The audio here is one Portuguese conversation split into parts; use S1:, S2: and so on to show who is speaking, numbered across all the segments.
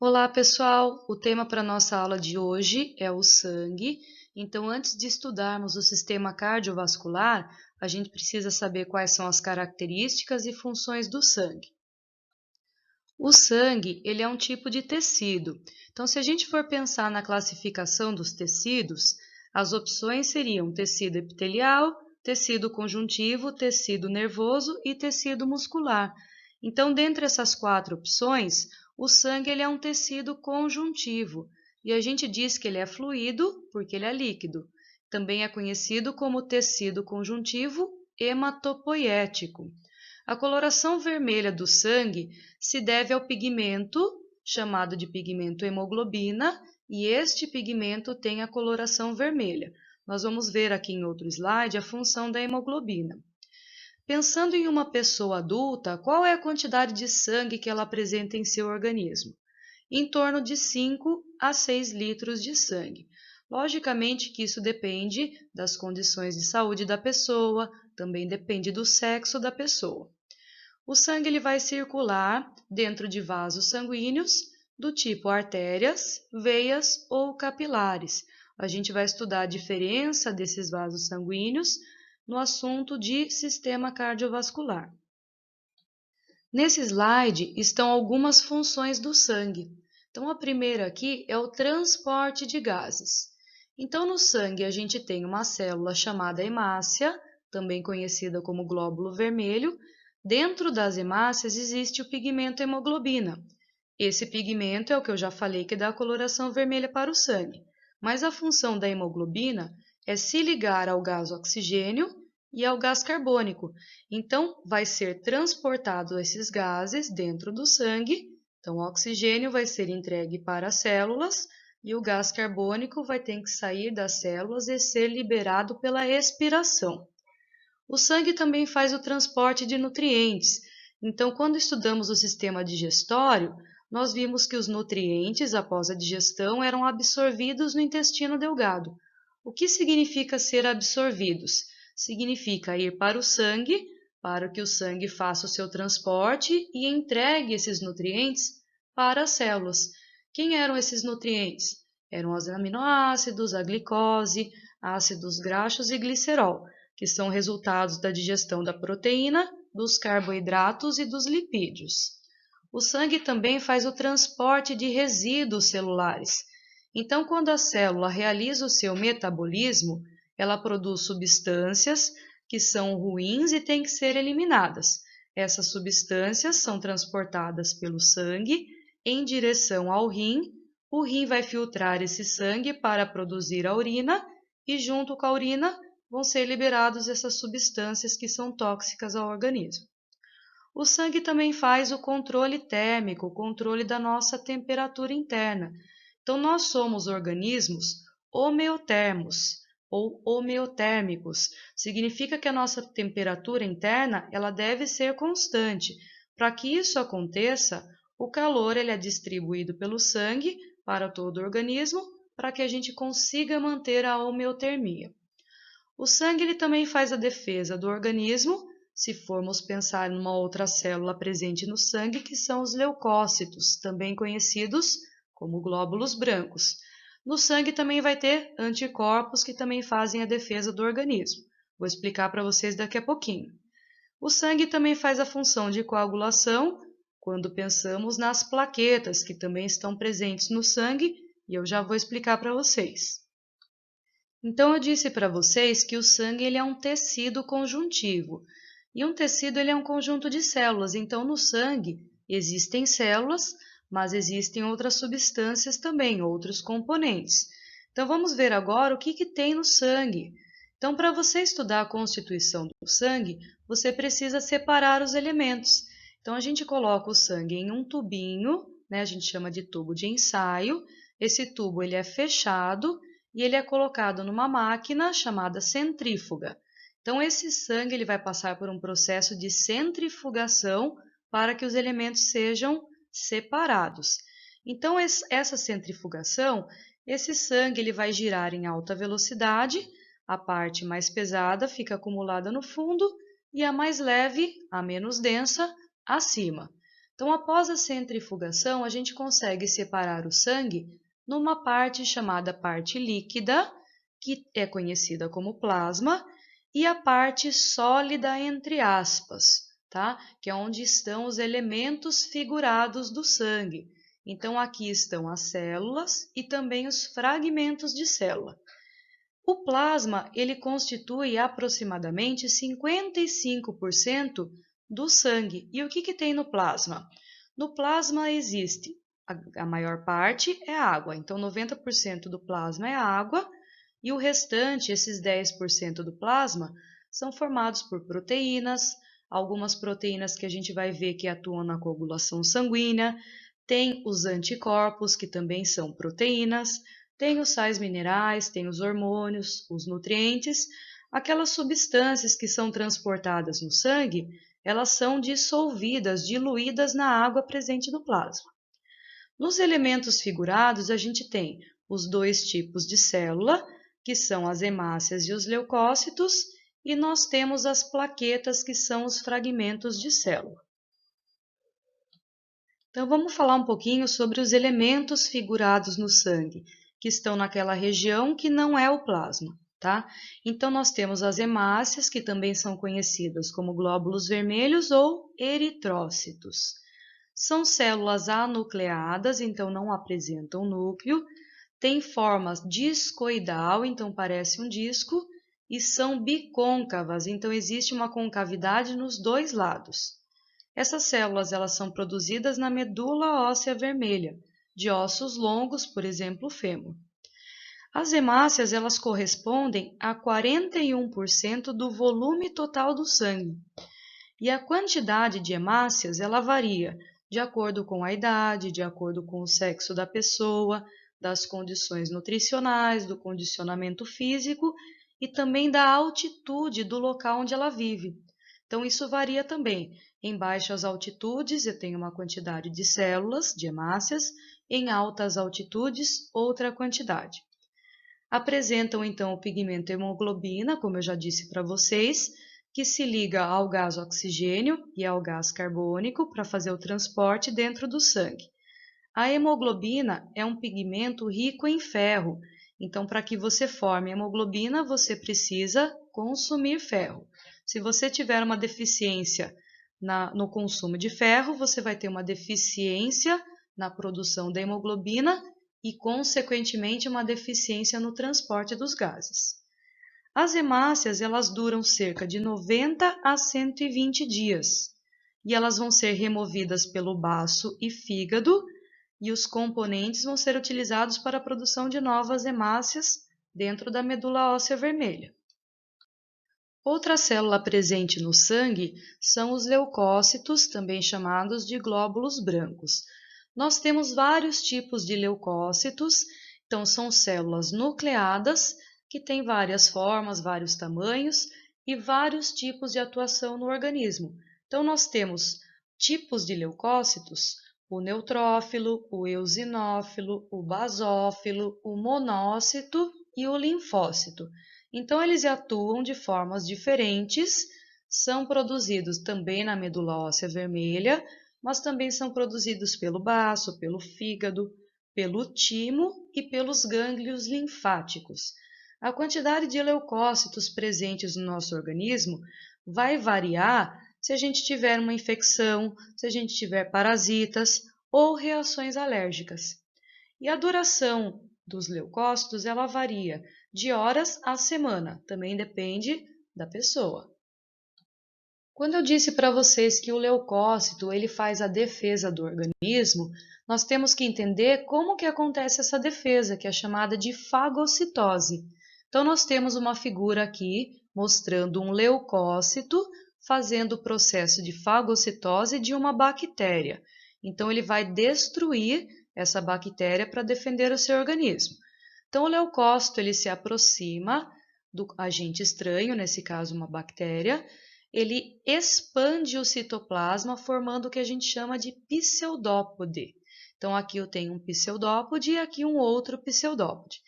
S1: Olá, pessoal! O tema para nossa aula de hoje é o sangue. Então, antes de estudarmos o sistema cardiovascular, a gente precisa saber quais são as características e funções do sangue. O sangue, ele é um tipo de tecido. Então, se a gente for pensar na classificação dos tecidos, as opções seriam tecido epitelial, tecido conjuntivo, tecido nervoso e tecido muscular. Então, dentre essas quatro opções, o sangue ele é um tecido conjuntivo e a gente diz que ele é fluido porque ele é líquido. Também é conhecido como tecido conjuntivo hematopoético. A coloração vermelha do sangue se deve ao pigmento, chamado de pigmento hemoglobina, e este pigmento tem a coloração vermelha. Nós vamos ver aqui em outro slide a função da hemoglobina. Pensando em uma pessoa adulta, qual é a quantidade de sangue que ela apresenta em seu organismo? Em torno de 5 a 6 litros de sangue. Logicamente que isso depende das condições de saúde da pessoa, também depende do sexo da pessoa. O sangue ele vai circular dentro de vasos sanguíneos do tipo artérias, veias ou capilares. A gente vai estudar a diferença desses vasos sanguíneos no assunto de sistema cardiovascular. Nesse slide estão algumas funções do sangue. Então, a primeira aqui é o transporte de gases. Então, no sangue a gente tem uma célula chamada hemácia, também conhecida como glóbulo vermelho. Dentro das hemácias existe o pigmento hemoglobina. Esse pigmento é o que eu já falei que dá a coloração vermelha para o sangue. Mas a função da hemoglobina é se ligar ao gás oxigênio e ao gás carbônico. Então, vai ser transportado esses gases dentro do sangue. Então, o oxigênio vai ser entregue para as células e o gás carbônico vai ter que sair das células e ser liberado pela expiração. O sangue também faz o transporte de nutrientes. Então, quando estudamos o sistema digestório, nós vimos que os nutrientes, após a digestão, eram absorvidos no intestino delgado. O que significa ser absorvidos? Significa ir para o sangue, para que o sangue faça o seu transporte e entregue esses nutrientes para as células. Quem eram esses nutrientes? Eram os aminoácidos, a glicose, ácidos graxos e glicerol, que são resultados da digestão da proteína, dos carboidratos e dos lipídios. O sangue também faz o transporte de resíduos celulares. Então, quando a célula realiza o seu metabolismo, ela produz substâncias que são ruins e têm que ser eliminadas. Essas substâncias são transportadas pelo sangue em direção ao rim. O rim vai filtrar esse sangue para produzir a urina e, junto com a urina, vão ser liberadas essas substâncias que são tóxicas ao organismo. O sangue também faz o controle térmico, o controle da nossa temperatura interna. Então, nós somos organismos homeotermos ou homeotérmicos. Significa que a nossa temperatura interna ela deve ser constante. Para que isso aconteça, o calor ele é distribuído pelo sangue para todo o organismo, para que a gente consiga manter a homeotermia. O sangue ele também faz a defesa do organismo, se formos pensar numa outra célula presente no sangue, que são os leucócitos, também conhecidos como glóbulos brancos. No sangue também vai ter anticorpos que também fazem a defesa do organismo. Vou explicar para vocês daqui a pouquinho. O sangue também faz a função de coagulação quando pensamos nas plaquetas, que também estão presentes no sangue, e eu já vou explicar para vocês. Então, eu disse para vocês que o sangue ele é um tecido conjuntivo. E um tecido ele é um conjunto de células. Então, no sangue existem células, mas existem outras substâncias também, outros componentes. Então, vamos ver agora o que tem no sangue. Então, para você estudar a constituição do sangue, você precisa separar os elementos. Então, a gente coloca o sangue em um tubinho, né? A gente chama de tubo de ensaio. Esse tubo ele é fechado e ele é colocado numa máquina chamada centrífuga. Então, esse sangue ele vai passar por um processo de centrifugação para que os elementos sejam separados. Então, essa centrifugação, esse sangue ele vai girar em alta velocidade, a parte mais pesada fica acumulada no fundo e a mais leve, a menos densa, acima. Então, após a centrifugação, a gente consegue separar o sangue numa parte chamada parte líquida, que é conhecida como plasma, e a parte sólida, entre aspas, tá? Que é onde estão os elementos figurados do sangue. Então, aqui estão as células e também os fragmentos de célula. O plasma, ele constitui aproximadamente 55% do sangue. E o que tem no plasma? No plasma existe, a maior parte é água, então 90% do plasma é água, e o restante, esses 10% do plasma, são formados por proteínas, algumas proteínas que a gente vai ver que atuam na coagulação sanguínea, tem os anticorpos, que também são proteínas, tem os sais minerais, tem os hormônios, os nutrientes, aquelas substâncias que são transportadas no sangue, elas são dissolvidas, diluídas na água presente no plasma. Nos elementos figurados, a gente tem os dois tipos de célula, que são as hemácias e os leucócitos, e nós temos as plaquetas, que são os fragmentos de célula. Então, vamos falar um pouquinho sobre os elementos figurados no sangue, que estão naquela região que não é o plasma, tá? Então, nós temos as hemácias, que também são conhecidas como glóbulos vermelhos ou eritrócitos. São células anucleadas, então não apresentam núcleo, têm forma discoidal, então parece um disco, e são bicôncavas, então existe uma concavidade nos dois lados. Essas células elas são produzidas na medula óssea vermelha, de ossos longos, por exemplo, o fêmur. As hemácias elas correspondem a 41% do volume total do sangue. E a quantidade de hemácias ela varia de acordo com a idade, de acordo com o sexo da pessoa, das condições nutricionais, do condicionamento físico e também da altitude do local onde ela vive. Então, isso varia também. Em baixas altitudes, eu tenho uma quantidade de células, de hemácias, em altas altitudes, outra quantidade. Apresentam, então, o pigmento hemoglobina, como eu já disse para vocês, que se liga ao gás oxigênio e ao gás carbônico para fazer o transporte dentro do sangue. A hemoglobina é um pigmento rico em ferro, então para que você forme hemoglobina, você precisa consumir ferro. Se você tiver uma deficiência no consumo de ferro, você vai ter uma deficiência na produção da hemoglobina e, consequentemente, uma deficiência no transporte dos gases. As hemácias elas duram cerca de 90 a 120 dias e elas vão ser removidas pelo baço e fígado e os componentes vão ser utilizados para a produção de novas hemácias dentro da medula óssea vermelha. Outra célula presente no sangue são os leucócitos, também chamados de glóbulos brancos. Nós temos vários tipos de leucócitos, então são células nucleadas que têm várias formas, vários tamanhos e vários tipos de atuação no organismo. Então nós temos tipos de leucócitos, o neutrófilo, o eosinófilo, o basófilo, o monócito e o linfócito. Então, eles atuam de formas diferentes, são produzidos também na medula óssea vermelha, mas também são produzidos pelo baço, pelo fígado, pelo timo e pelos gânglios linfáticos. A quantidade de leucócitos presentes no nosso organismo vai variar se a gente tiver uma infecção, se a gente tiver parasitas ou reações alérgicas. E a duração dos leucócitos ela varia de horas a semana, também depende da pessoa. Quando eu disse para vocês que o leucócito ele faz a defesa do organismo, nós temos que entender como que acontece essa defesa, que é chamada de fagocitose. Então nós temos uma figura aqui mostrando um leucócito fazendo o processo de fagocitose de uma bactéria. Então ele vai destruir essa bactéria para defender o seu organismo. Então, o leucócito ele se aproxima do agente estranho, nesse caso uma bactéria, ele expande o citoplasma formando o que a gente chama de pseudópode. Então, aqui eu tenho um pseudópode e aqui um outro pseudópode.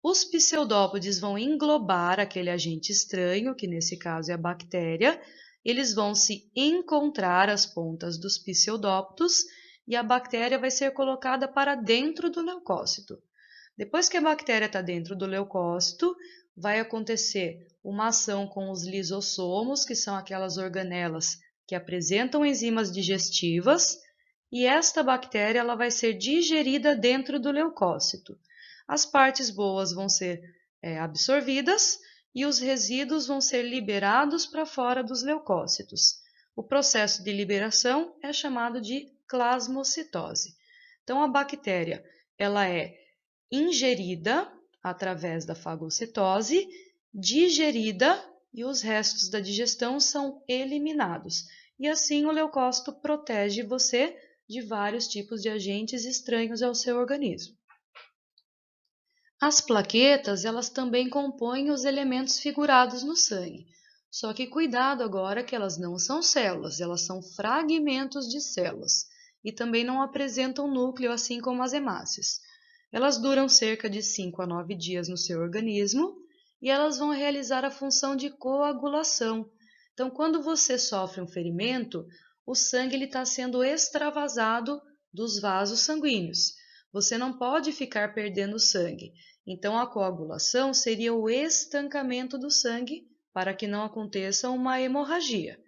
S1: Os pseudópodes vão englobar aquele agente estranho, que nesse caso é a bactéria, eles vão se encontrar às pontas dos pseudópodos e a bactéria vai ser colocada para dentro do leucócito. Depois que a bactéria está dentro do leucócito, vai acontecer uma ação com os lisossomos, que são aquelas organelas que apresentam enzimas digestivas, e esta bactéria ela vai ser digerida dentro do leucócito. As partes boas vão ser absorvidas e os resíduos vão ser liberados para fora dos leucócitos. O processo de liberação é chamado de plasmocitose. Então, a bactéria ela é ingerida através da fagocitose, digerida e os restos da digestão são eliminados. E assim o leucócito protege você de vários tipos de agentes estranhos ao seu organismo. As plaquetas, elas também compõem os elementos figurados no sangue. Só que cuidado agora que elas não são células, elas são fragmentos de células e também não apresentam núcleo, assim como as hemácias. Elas duram cerca de 5 a 9 dias no seu organismo e elas vão realizar a função de coagulação. Então, quando você sofre um ferimento, o sangue está sendo extravasado dos vasos sanguíneos. Você não pode ficar perdendo sangue. Então, a coagulação seria o estancamento do sangue para que não aconteça uma hemorragia.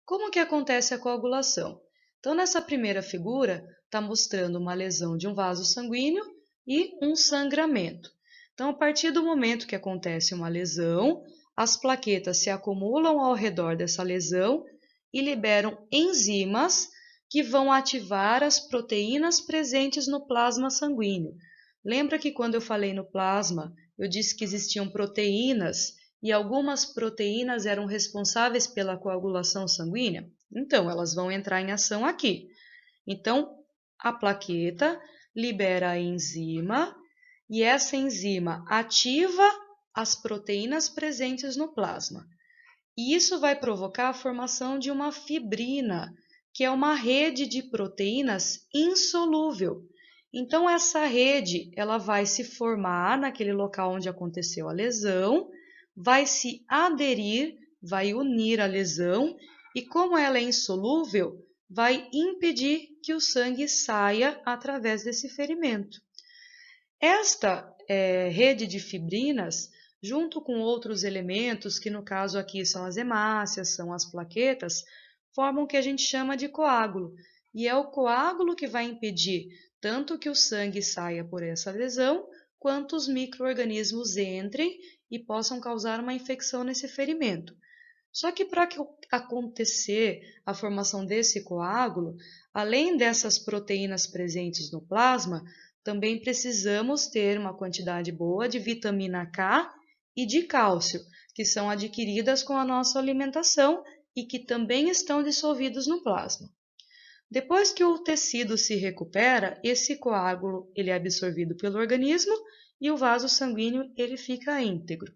S1: Como que acontece a coagulação? Então, nessa primeira figura, está mostrando uma lesão de um vaso sanguíneo e um sangramento. Então, a partir do momento que acontece uma lesão, as plaquetas se acumulam ao redor dessa lesão e liberam enzimas que vão ativar as proteínas presentes no plasma sanguíneo. Lembra que quando eu falei no plasma, eu disse que existiam proteínas e algumas proteínas eram responsáveis pela coagulação sanguínea? Então, elas vão entrar em ação aqui. Então, a plaqueta libera a enzima e essa enzima ativa as proteínas presentes no plasma. E isso vai provocar a formação de uma fibrina, que é uma rede de proteínas insolúvel. Então, essa rede ela vai se formar naquele local onde aconteceu a lesão, vai se aderir, vai unir a lesão e, como ela é insolúvel, vai impedir que o sangue saia através desse ferimento. Esta rede de fibrinas, junto com outros elementos, que no caso aqui são as hemácias, são as plaquetas, formam o que a gente chama de coágulo. E é o coágulo que vai impedir tanto que o sangue saia por essa lesão, quanto os micro-organismos entrem e possam causar uma infecção nesse ferimento. Só que para acontecer a formação desse coágulo, além dessas proteínas presentes no plasma, também precisamos ter uma quantidade boa de vitamina K e de cálcio, que são adquiridas com a nossa alimentação e que também estão dissolvidos no plasma. Depois que o tecido se recupera, esse coágulo ele é absorvido pelo organismo e o vaso sanguíneo ele fica íntegro.